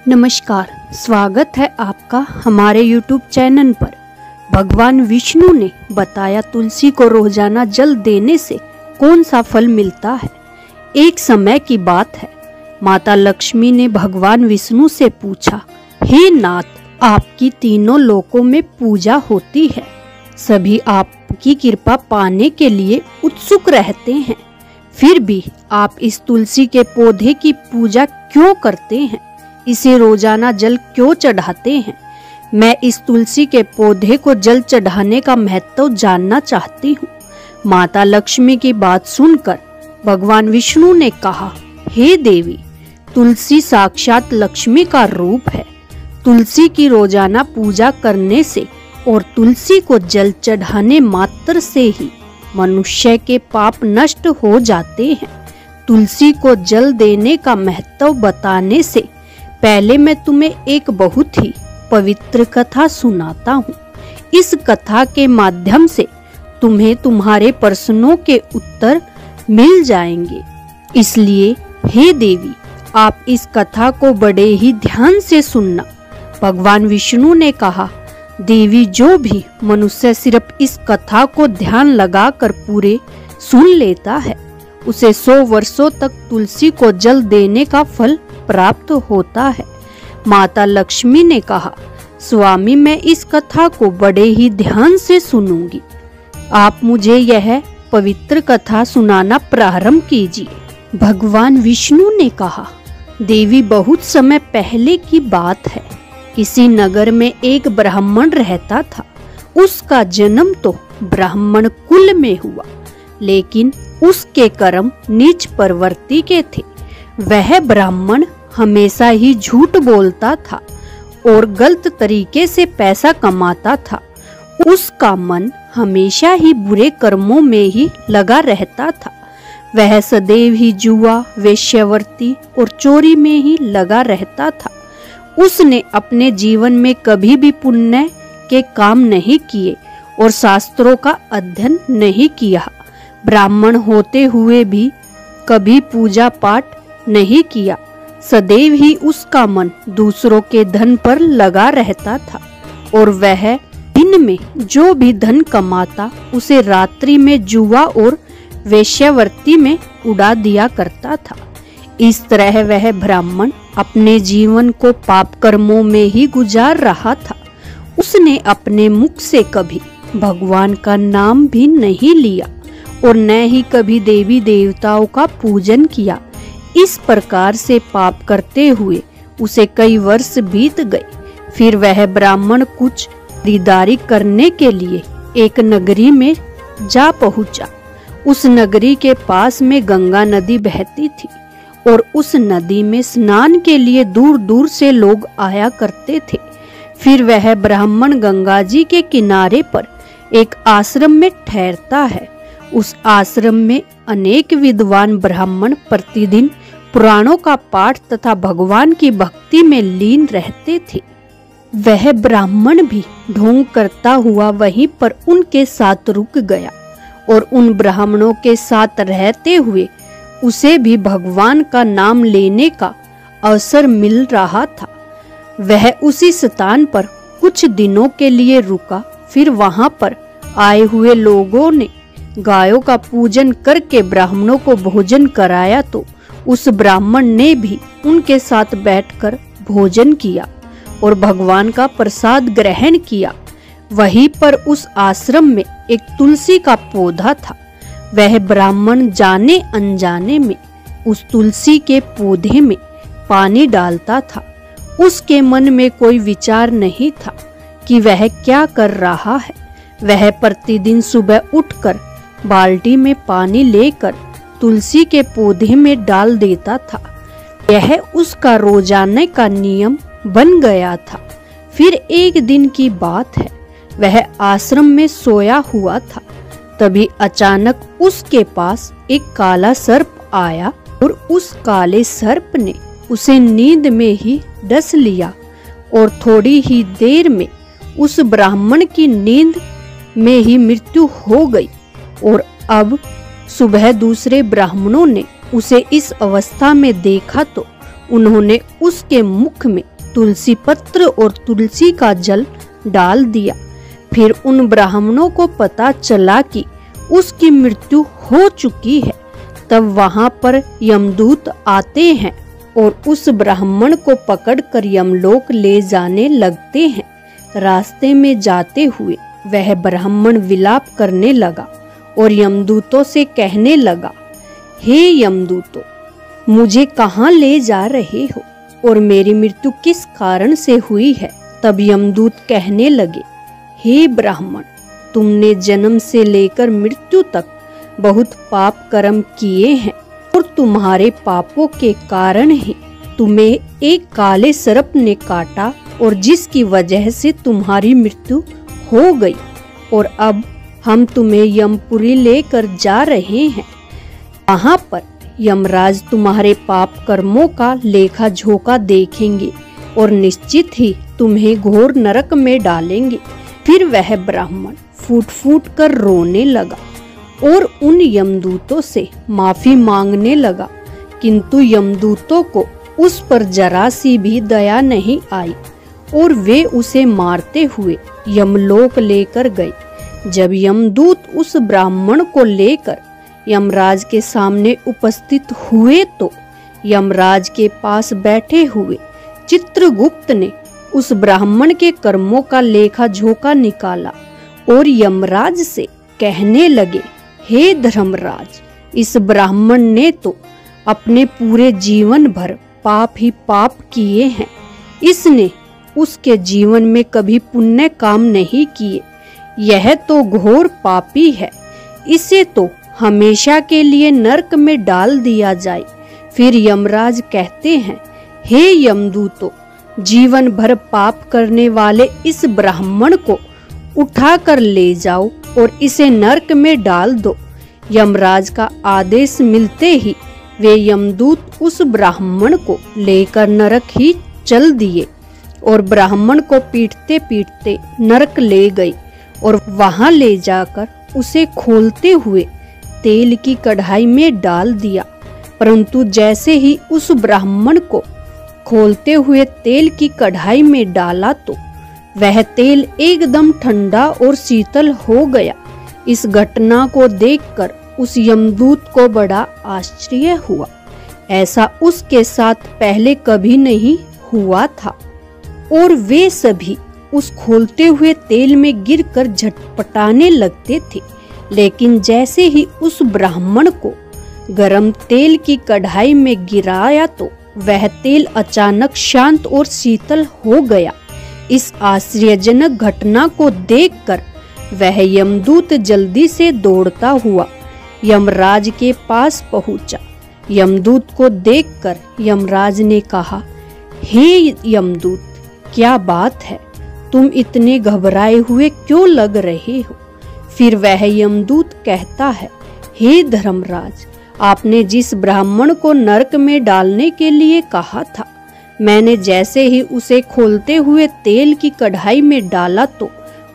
नमस्कार, स्वागत है आपका हमारे YouTube चैनल पर। भगवान विष्णु ने बताया तुलसी को रोजाना जल देने से कौन सा फल मिलता है। एक समय की बात है, माता लक्ष्मी ने भगवान विष्णु से पूछा, हे नाथ, आपकी तीनों लोकों में पूजा होती है, सभी आपकी कृपा पाने के लिए उत्सुक रहते हैं, फिर भी आप इस तुलसी के पौधे की पूजा क्यों करते हैं? इसे रोजाना जल क्यों चढ़ाते हैं? मैं इस तुलसी के पौधे को जल चढ़ाने का महत्व जानना चाहती हूँ। माता लक्ष्मी की बात सुनकर भगवान विष्णु ने कहा, हे देवी, तुलसी साक्षात लक्ष्मी का रूप है। तुलसी की रोजाना पूजा करने से और तुलसी को जल चढ़ाने मात्र से ही मनुष्य के पाप नष्ट हो जाते हैं। तुलसी को जल देने का महत्व बताने से पहले मैं तुम्हें एक बहुत ही पवित्र कथा सुनाता हूँ। इस कथा के माध्यम से तुम्हें तुम्हारे प्रश्नों के उत्तर मिल जाएंगे। इसलिए हे देवी, आप इस कथा को बड़े ही ध्यान से सुनना। भगवान विष्णु ने कहा, देवी, जो भी मनुष्य सिर्फ इस कथा को ध्यान लगाकर पूरे सुन लेता है, उसे 100 वर्षों तक तुलसी को जल देने का फल प्राप्त होता है। माता लक्ष्मी ने कहा, स्वामी, मैं इस कथा को बड़े ही ध्यान से सुनूंगी। आप मुझे यह पवित्र कथा सुनाना प्रारंभ कीजिए। भगवान विष्णु ने कहा, देवी, बहुत समय पहले की बात है। किसी नगर में एक ब्राह्मण रहता था। उसका जन्म तो ब्राह्मण कुल में हुआ, लेकिन उसके कर्म नीच प्रवृत्ति के थे। वह ब्राह्मण हमेशा ही झूठ बोलता था और गलत तरीके से पैसा कमाता था। उसका मन हमेशा ही बुरे कर्मों में ही लगा रहता था। वह सदैव ही जुआ, वेश्यावृत्ति और चोरी में ही लगा रहता था। उसने अपने जीवन में कभी भी पुण्य के काम नहीं किए और शास्त्रों का अध्ययन नहीं किया। ब्राह्मण होते हुए भी कभी पूजा पाठ नहीं किया। सदैव ही उसका मन दूसरों के धन पर लगा रहता था और वह दिन में जो भी धन कमाता उसे रात्रि में जुआ और वेश्यावृत्ति में उड़ा दिया करता था। इस तरह वह ब्राह्मण अपने जीवन को पाप कर्मों में ही गुजार रहा था। उसने अपने मुख से कभी भगवान का नाम भी नहीं लिया और न ही कभी देवी देवताओं का पूजन किया। इस प्रकार से पाप करते हुए उसे कई वर्ष बीत गए। फिर वह ब्राह्मण कुछ खरीदारी करने के लिए एक नगरी में जा पहुंचा। उस नगरी के पास में गंगा नदी बहती थी और उस नदी में स्नान के लिए दूर दूर से लोग आया करते थे। फिर वह ब्राह्मण गंगा जी के किनारे पर एक आश्रम में ठहरता है। उस आश्रम में अनेक विद्वान ब्राह्मण प्रतिदिन पुराणों का पाठ तथा भगवान की भक्ति में लीन रहते थे। वह ब्राह्मण भी ढोंग करता हुआ वहीं पर उनके साथ रुक गया और उन ब्राह्मणों के साथ रहते हुए उसे भी भगवान का नाम लेने का अवसर मिल रहा था। वह उसी स्थान पर कुछ दिनों के लिए रुका। फिर वहां पर आए हुए लोगों ने गायों का पूजन करके ब्राह्मणों को भोजन कराया तो उस ब्राह्मण ने भी उनके साथ बैठकर भोजन किया और भगवान का प्रसाद ग्रहण किया। वहीं पर उस आश्रम में एक तुलसी का पौधा था। वह ब्राह्मण जाने अनजाने में उस तुलसी के पौधे में पानी डालता था। उसके मन में कोई विचार नहीं था कि वह क्या कर रहा है। वह प्रतिदिन सुबह उठकर बाल्टी में पानी लेकर तुलसी के पौधे में डाल देता था। यह उसका रोजाना का नियम बन गया था। फिर एक दिन की बात है, वह आश्रम में सोया हुआ था। तभी अचानक उसके पास एक काला सर्प आया और उस काले सर्प ने उसे नींद में ही डस लिया और थोड़ी ही देर में उस ब्राह्मण की नींद में ही मृत्यु हो गई। और अब सुबह दूसरे ब्राह्मणों ने उसे इस अवस्था में देखा तो उन्होंने उसके मुख में तुलसी पत्र और तुलसी का जल डाल दिया। फिर उन ब्राह्मणों को पता चला कि उसकी मृत्यु हो चुकी है। तब वहां पर यमदूत आते हैं और उस ब्राह्मण को पकड़कर यमलोक ले जाने लगते हैं। रास्ते में जाते हुए वह ब्राह्मण विलाप करने लगा और यमदूतों से कहने लगा, हे यमदूतों, मुझे कहाँ ले जा रहे हो और मेरी मृत्यु किस कारण से हुई है? तब यमदूत कहने लगे, हे ब्राह्मण, तुमने जन्म से लेकर मृत्यु तक बहुत पाप कर्म किए हैं और तुम्हारे पापों के कारण ही तुम्हें एक काले सर्प ने काटा और जिसकी वजह से तुम्हारी मृत्यु हो गई। और अब हम तुम्हें यमपुरी लेकर जा रहे हैं। वहां पर यमराज तुम्हारे पाप कर्मों का लेखा जोखा देखेंगे और निश्चित ही तुम्हें घोर नरक में डालेंगे। फिर वह ब्राह्मण फूट फूट कर रोने लगा और उन यमदूतों से माफी मांगने लगा, किंतु यमदूतों को उस पर जरा सी भी दया नहीं आई और वे उसे मारते हुए यमलोक लेकर गए। जब यमदूत उस ब्राह्मण को लेकर यमराज के सामने उपस्थित हुए तो यमराज के पास बैठे हुए चित्रगुप्त ने उस ब्राह्मण के कर्मों का लेखा जोखा निकाला और यमराज से कहने लगे, हे धर्मराज, इस ब्राह्मण ने तो अपने पूरे जीवन भर पाप ही पाप किए हैं। इसने उसके जीवन में कभी पुण्य काम नहीं किए। यह तो घोर पापी है। इसे तो हमेशा के लिए नरक में डाल दिया जाए। फिर यमराज कहते हैं, हे यमदूतों, जीवन भर पाप करने वाले इस ब्राह्मण को उठाकर ले जाओ और इसे नरक में डाल दो। यमराज का आदेश मिलते ही वे यमदूत उस ब्राह्मण को लेकर नरक ही चल दिए और ब्राह्मण को पीटते पीटते नरक ले गए और वहां ले जाकर उसे खोलते हुए तेल की कढ़ाई में डाल दिया। परंतु जैसे ही उस ब्राह्मण को खोलते हुए तेल की कढ़ाई में डाला तो वह तेल एकदम ठंडा और शीतल हो गया। इस घटना को देखकर उस यमदूत को बड़ा आश्चर्य हुआ। ऐसा उसके साथ पहले कभी नहीं हुआ था और वे सभी उस खोलते हुए तेल में गिरकर झटपटाने लगते थे। लेकिन जैसे ही उस ब्राह्मण को गरम तेल की कढ़ाई में गिराया तो वह तेल अचानक शांत और शीतल हो गया। इस आश्चर्यजनक घटना को देखकर वह यमदूत जल्दी से दौड़ता हुआ यमराज के पास पहुंचा। यमदूत को देखकर यमराज ने कहा, हे यमदूत, क्या बात है? तुम इतने घबराए हुए क्यों लग रहे हो? फिर वह यमदूत कहता है, हे धर्मराज, आपने जिस ब्राह्मण को नरक में डालने के लिए कहा था, मैंने जैसे ही उसे खोलते हुए तेल की कढ़ाई में डाला तो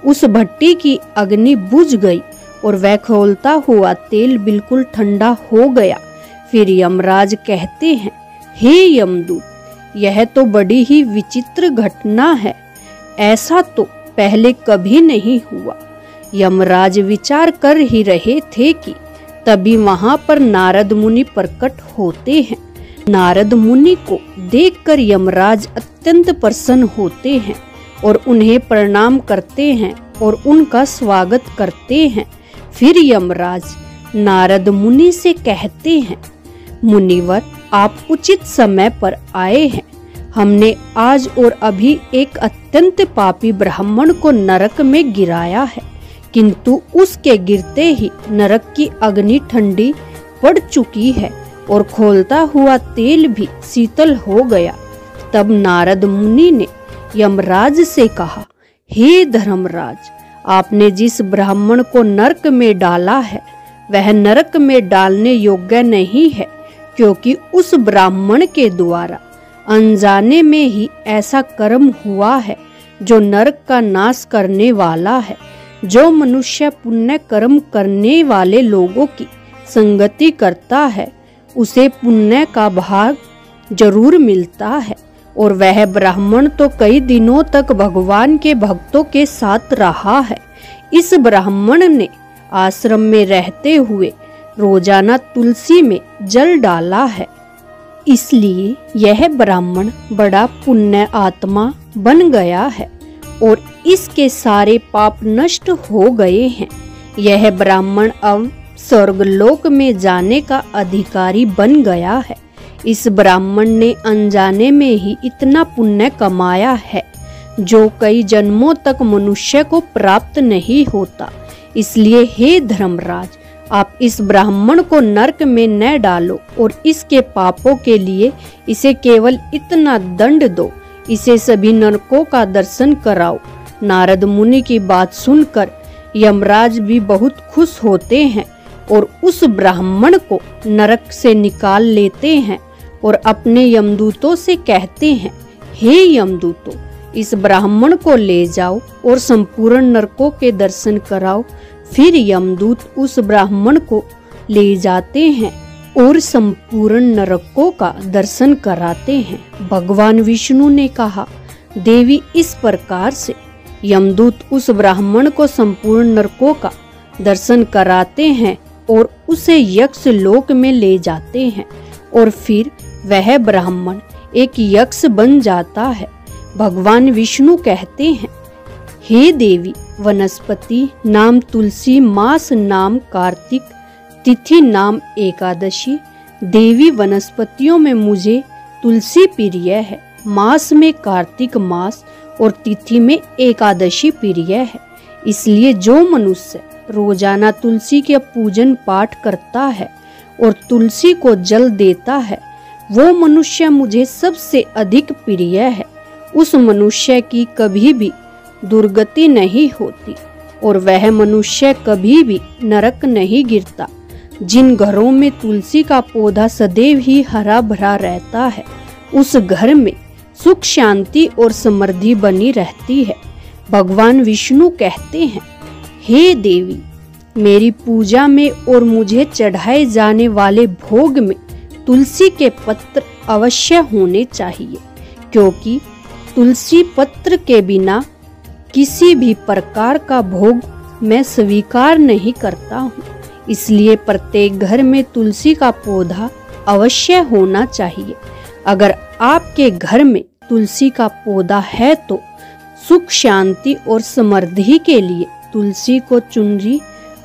उस भट्टी की अग्नि बुझ गई और वह खोलता हुआ तेल बिल्कुल ठंडा हो गया। फिर यमराज कहते हैं, हे यमदूत, यह तो बड़ी ही विचित्र घटना है। ऐसा तो पहले कभी नहीं हुआ। यमराज विचार कर ही रहे थे कि तभी वहां पर नारद मुनि प्रकट होते हैं। नारद मुनि को देखकर यमराज अत्यंत प्रसन्न होते हैं और उन्हें प्रणाम करते हैं और उनका स्वागत करते हैं। फिर यमराज नारद मुनि से कहते हैं, मुनिवर, आप उचित समय पर आए हैं। हमने आज और अभी एक अत्यंत पापी ब्राह्मण को नरक में गिराया है, किंतु उसके गिरते ही नरक की अग्नि ठंडी पड़ चुकी है और खोलता हुआ तेल भी शीतल हो गया। तब नारद मुनि ने यमराज से कहा, हे धर्मराज, आपने जिस ब्राह्मण को नरक में डाला है वह नरक में डालने योग्य नहीं है, क्योंकि उस ब्राह्मण के द्वारा अनजाने में ही ऐसा कर्म हुआ है जो नरक का नाश करने वाला है। जो मनुष्य पुण्य कर्म करने वाले लोगों की संगति करता है उसे पुण्य का भाग जरूर मिलता है और वह ब्राह्मण तो कई दिनों तक भगवान के भक्तों के साथ रहा है। इस ब्राह्मण ने आश्रम में रहते हुए रोजाना तुलसी में जल डाला है, इसलिए यह ब्राह्मण बड़ा पुण्य आत्मा बन गया है और इसके सारे पाप नष्ट हो गए हैं। यह ब्राह्मण अब स्वर्गलोक में जाने का अधिकारी बन गया है। इस ब्राह्मण ने अनजाने में ही इतना पुण्य कमाया है जो कई जन्मों तक मनुष्य को प्राप्त नहीं होता। इसलिए हे धर्मराज, आप इस ब्राह्मण को नरक में न डालो और इसके पापों के लिए इसे केवल इतना दंड दो, इसे सभी नरकों का दर्शन कराओ। नारद मुनि की बात सुनकर यमराज भी बहुत खुश होते हैं और उस ब्राह्मण को नरक से निकाल लेते हैं और अपने यमदूतों से कहते हैं, हे यमदूतों, इस ब्राह्मण को ले जाओ और संपूर्ण नरकों के दर्शन कराओ। फिर यमदूत उस ब्राह्मण को ले जाते हैं और संपूर्ण नरकों का दर्शन कराते हैं। भगवान विष्णु ने कहा, देवी, इस प्रकार से यमदूत उस ब्राह्मण को संपूर्ण नरकों का दर्शन कराते हैं और उसे यक्ष लोक में ले जाते हैं और फिर वह ब्राह्मण एक यक्ष बन जाता है। भगवान विष्णु कहते हैं, हे देवी, वनस्पति नाम तुलसी, मास नाम कार्तिक, तिथि नाम एकादशी। देवी, वनस्पतियों में मुझे तुलसी प्रिय है, मास में कार्तिक मास और तिथि में एकादशी प्रिय है। इसलिए जो मनुष्य रोजाना तुलसी के पूजन पाठ करता है और तुलसी को जल देता है, वो मनुष्य मुझे सबसे अधिक प्रिय है। उस मनुष्य की कभी भी दुर्गति नहीं होती और वह मनुष्य कभी भी नरक नहीं गिरता। जिन घरों में तुलसी का पौधा सदैव ही हरा भरा रहता है, उस घर में सुख, शांति और समृद्धि बनी रहती है। भगवान विष्णु कहते हैं, हे देवी, मेरी पूजा में और मुझे चढ़ाए जाने वाले भोग में तुलसी के पत्र अवश्य होने चाहिए, क्योंकि तुलसी पत्र के बिना किसी भी प्रकार का भोग मैं स्वीकार नहीं करता हूँ। इसलिए प्रत्येक घर में तुलसी का पौधा अवश्य होना चाहिए। अगर आपके घर में तुलसी का पौधा है तो सुख, शांति और समृद्धि के लिए तुलसी को चुनरी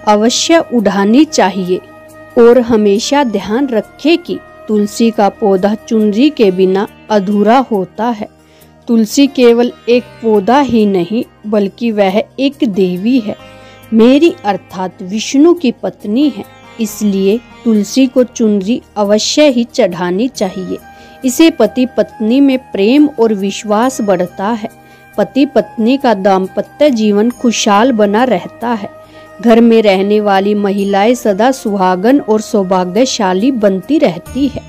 अवश्य उड़ानी चाहिए और हमेशा ध्यान रखें कि तुलसी का पौधा चुनरी के बिना अधूरा होता है। तुलसी केवल एक पौधा ही नहीं बल्कि वह एक देवी है, मेरी अर्थात विष्णु की पत्नी है। इसलिए तुलसी को चुनरी अवश्य ही चढ़ानी चाहिए। इसे पति पत्नी में प्रेम और विश्वास बढ़ता है। पति पत्नी का दाम्पत्य जीवन खुशहाल बना रहता है। घर में रहने वाली महिलाएं सदा सुहागन और सौभाग्यशाली बनती रहती है।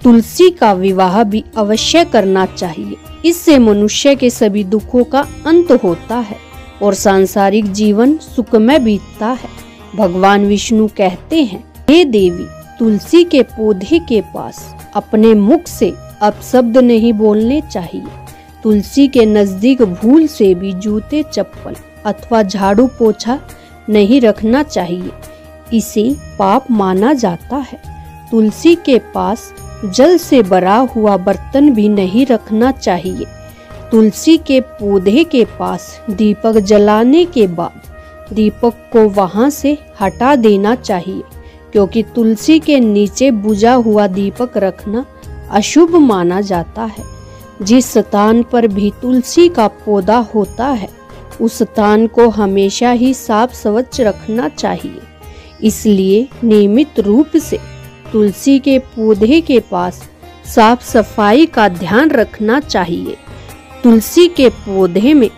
तुलसी का विवाह भी अवश्य करना चाहिए। इससे मनुष्य के सभी दुखों का अंत होता है और सांसारिक जीवन सुखमय बीतता है। भगवान विष्णु कहते हैं, हे देवी, तुलसी के पौधे के पास अपने मुख से अपशब्द नहीं बोलने चाहिए। तुलसी के नजदीक भूल से भी जूते, चप्पल अथवा झाड़ू पोछा नहीं रखना चाहिए, इसे पाप माना जाता है। तुलसी के पास जल से भरा हुआ बर्तन भी नहीं रखना चाहिए। तुलसी के पौधे के पास दीपक जलाने के बाद दीपक को वहां से हटा देना चाहिए, क्योंकि तुलसी के नीचे बुझा हुआ दीपक रखना अशुभ माना जाता है। जिस स्थान पर भी तुलसी का पौधा होता है, उस स्थान को हमेशा ही साफ स्वच्छ रखना चाहिए। इसलिए नियमित रूप से तुलसी के पौधे के पास साफ सफाई का ध्यान रखना चाहिए। तुलसी के पौधे में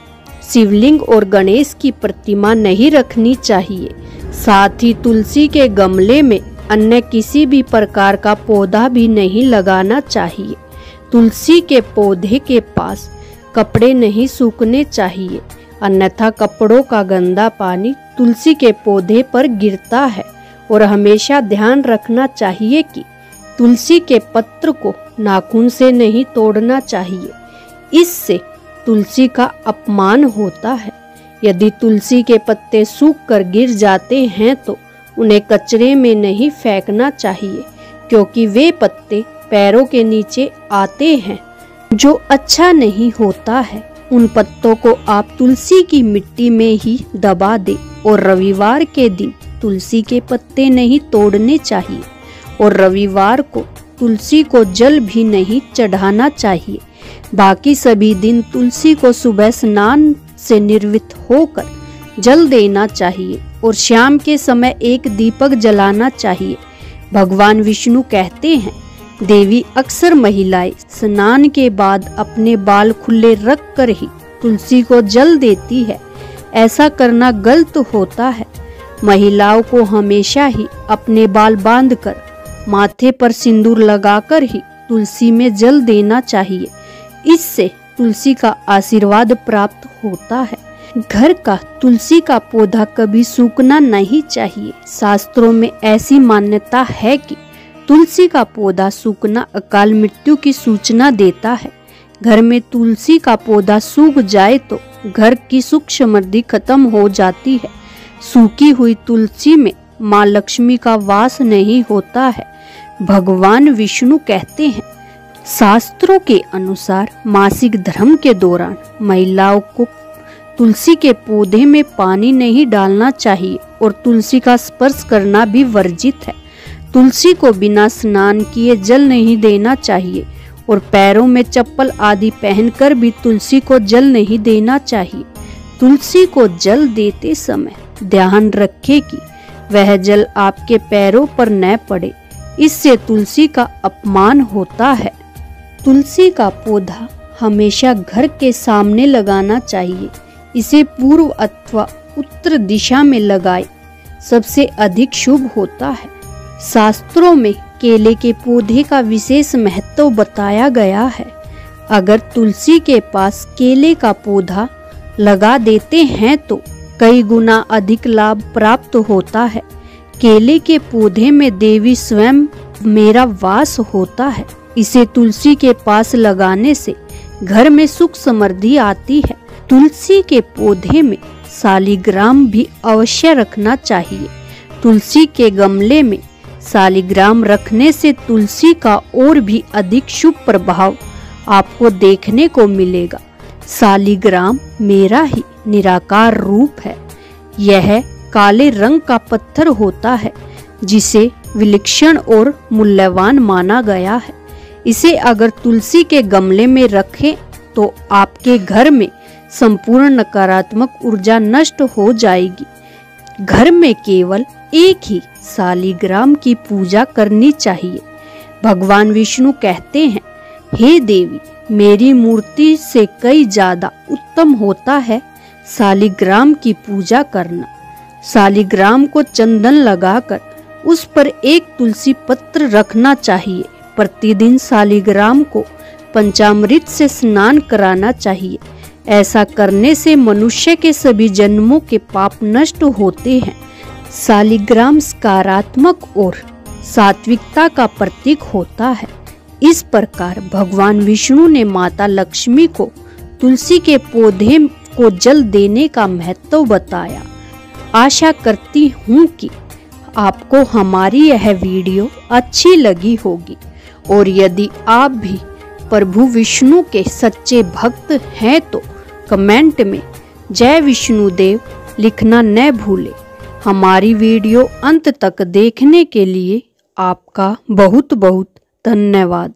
शिवलिंग और गणेश की प्रतिमा नहीं रखनी चाहिए। साथ ही तुलसी के गमले में अन्य किसी भी प्रकार का पौधा भी नहीं लगाना चाहिए। तुलसी के पौधे के पास कपड़े नहीं सूखने चाहिए, अन्यथा कपड़ों का गंदा पानी तुलसी के पौधे पर गिरता है। और हमेशा ध्यान रखना चाहिए कि तुलसी के पत्र को नाखून से नहीं तोड़ना चाहिए, इससे तुलसी का अपमान होता है। यदि तुलसी के पत्ते सूख कर गिर जाते हैं तो उन्हें कचरे में नहीं फेंकना चाहिए, क्योंकि वे पत्ते पैरों के नीचे आते हैं, जो अच्छा नहीं होता है। उन पत्तों को आप तुलसी की मिट्टी में ही दबा दें और रविवार के दिन तुलसी के पत्ते नहीं तोड़ने चाहिए और रविवार को तुलसी को जल भी नहीं चढ़ाना चाहिए। बाकी सभी दिन तुलसी को सुबह स्नान से निर्वृत्त होकर जल देना चाहिए और शाम के समय एक दीपक जलाना चाहिए। भगवान विष्णु कहते हैं, देवी अक्सर महिलाएं स्नान के बाद अपने बाल खुले रख कर ही तुलसी को जल देती है। ऐसा करना गलत होता है। महिलाओं को हमेशा ही अपने बाल बांधकर माथे पर सिंदूर लगाकर ही तुलसी में जल देना चाहिए। इससे तुलसी का आशीर्वाद प्राप्त होता है। घर का तुलसी का पौधा कभी सूखना नहीं चाहिए। शास्त्रों में ऐसी मान्यता है कि तुलसी का पौधा सूखना अकाल मृत्यु की सूचना देता है। घर में तुलसी का पौधा सूख जाए तो घर की सुख समृद्धि खत्म हो जाती है। सूखी हुई तुलसी में माँ लक्ष्मी का वास नहीं होता है। भगवान विष्णु कहते हैं, शास्त्रों के अनुसार मासिक धर्म के दौरान महिलाओं को तुलसी के पौधे में पानी नहीं डालना चाहिए और तुलसी का स्पर्श करना भी वर्जित है। तुलसी को बिना स्नान किए जल नहीं देना चाहिए और पैरों में चप्पल आदि पहनकर भी तुलसी को जल नहीं देना चाहिए। तुलसी को जल देते समय ध्यान रखें कि वह जल आपके पैरों पर न पड़े, इससे तुलसी का अपमान होता है। तुलसी का पौधा हमेशा घर के सामने लगाना चाहिए। इसे पूर्व अथवा उत्तर दिशा में लगाए सबसे अधिक शुभ होता है। शास्त्रों में केले के पौधे का विशेष महत्व बताया गया है। अगर तुलसी के पास केले का पौधा लगा देते हैं तो कई गुना अधिक लाभ प्राप्त होता है। केले के पौधे में देवी स्वयं मेरा वास होता है। इसे तुलसी के पास लगाने से घर में सुख समृद्धि आती है। तुलसी के पौधे में शालिग्राम भी अवश्य रखना चाहिए। तुलसी के गमले में शालिग्राम रखने से तुलसी का और भी अधिक शुभ प्रभाव आपको देखने को मिलेगा। शालिग्राम मेरा ही निराकार रूप है। यह काले रंग का पत्थर होता है जिसे विलक्षण और मूल्यवान माना गया है। इसे अगर तुलसी के गमले में रखें तो आपके घर में संपूर्ण नकारात्मक ऊर्जा नष्ट हो जाएगी। घर में केवल एक ही शालिग्राम की पूजा करनी चाहिए। भगवान विष्णु कहते हैं, हे देवी, मेरी मूर्ति से कई ज्यादा उत्तम होता है शालिग्राम की पूजा करना। शालिग्राम को चंदन लगाकर उस पर एक तुलसी पत्र रखना चाहिए। प्रतिदिन शालिग्राम को पंचामृत से स्नान कराना चाहिए। ऐसा करने से मनुष्य के सभी जन्मों के पाप नष्ट होते हैं। शालिग्राम सकारात्मक और सात्विकता का प्रतीक होता है। इस प्रकार भगवान विष्णु ने माता लक्ष्मी को तुलसी के पौधे को जल देने का महत्व बताया। आशा करती हूँ कि आपको हमारी यह वीडियो अच्छी लगी होगी और यदि आप भी प्रभु विष्णु के सच्चे भक्त हैं तो कमेंट में जय विष्णुदेव लिखना न भूलें। हमारी वीडियो अंत तक देखने के लिए आपका बहुत बहुत धन्यवाद।